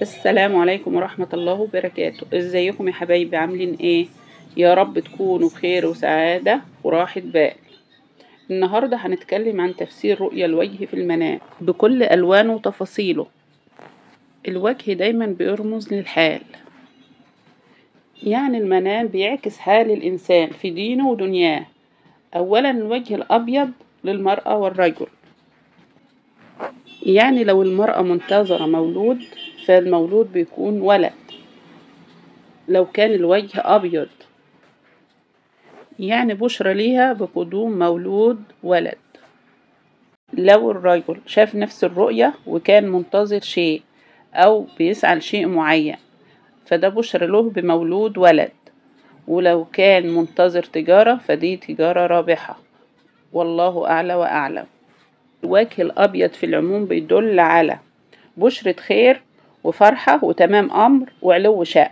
السلام عليكم ورحمة الله وبركاته. ازيكم يا حبايبي؟ عاملين ايه؟ يا رب تكونوا بخير وسعادة وراحة بال. النهاردة هنتكلم عن تفسير رؤيا الوجه في المنام بكل ألوانه وتفاصيله. الوجه دايما بيرمز للحال، يعني المنام بيعكس حال الإنسان في دينه ودنياه. أولا الوجه الأبيض للمرأة والرجل، يعني لو المرأة منتظرة مولود فالمولود بيكون ولد لو كان الوجه أبيض، يعني بشرى ليها بقدوم مولود ولد. لو الرجل شاف نفس الرؤية وكان منتظر شيء أو بيسعى لشيء معين فده بشرى له بمولود ولد. ولو كان منتظر تجارة فدي تجارة رابحة، والله أعلى وأعلم. الوجه الأبيض في العموم بيدل على بشرة خير وفرحة وتمام أمر وعلو شأن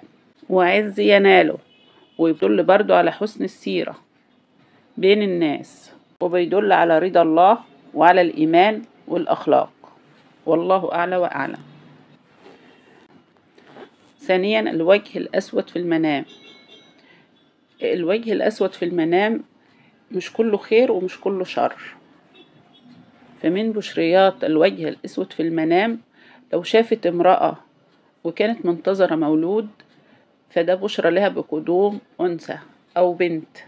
وعز يناله، ويدل برضو على حسن السيرة بين الناس، وبيدل على رضا الله وعلى الإيمان والأخلاق، والله أعلى وأعلم. ثانيا الوجه الأسود في المنام. الوجه الأسود في المنام مش كله خير ومش كله شر. فمن بشريات الوجه الأسود في المنام لو شافت امرأة وكانت منتظرة مولود فده بشرى لها بقدوم أنثى أو بنت.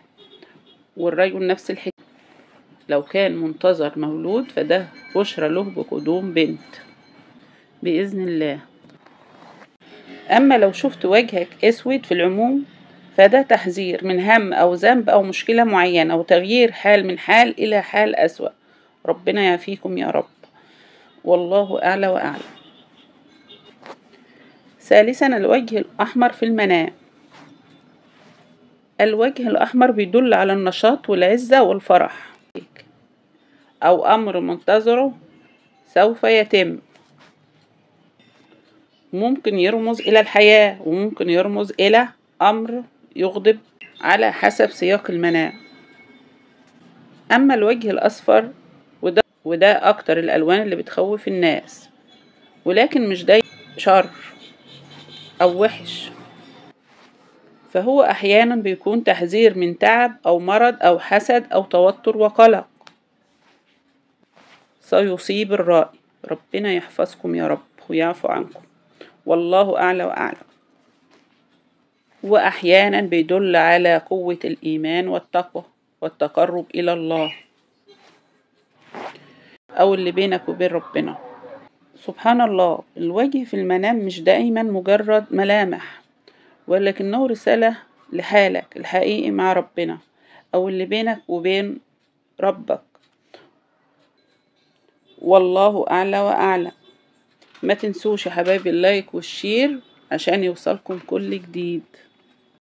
والرجل نفس الحكاية، لو كان منتظر مولود فده بشرى له بقدوم بنت بإذن الله. أما لو شفت وجهك أسود في العموم فده تحذير من هم أو ذنب أو مشكلة معينة أو تغيير حال من حال إلى حال أسوأ. ربنا يعافيكم يا رب، والله أعلى وأعلم. ثالثا الوجه الأحمر في المنام. الوجه الأحمر بيدل على النشاط والعزة والفرح أو أمر منتظره سوف يتم. ممكن يرمز إلى الحياة وممكن يرمز إلى أمر يغضب على حسب سياق المنام. أما الوجه الأصفر وده أكتر الألوان اللي بتخوف الناس، ولكن مش دايما شر أو وحش، فهو أحيانا بيكون تحذير من تعب أو مرض أو حسد أو توتر وقلق سيصيب الرائي. ربنا يحفظكم يا رب ويعفو عنكم، والله أعلى وأعلم. وأحيانا بيدل على قوة الإيمان والتقوى والتقرب إلى الله أو اللي بينك وبين ربنا. سبحان الله، الوجه في المنام مش دائما مجرد ملامح، ولكنه رسالة لحالك الحقيقي مع ربنا أو اللي بينك وبين ربك، والله أعلى وأعلم. ما تنسوش يا حبايبي اللايك والشير عشان يوصلكم كل جديد.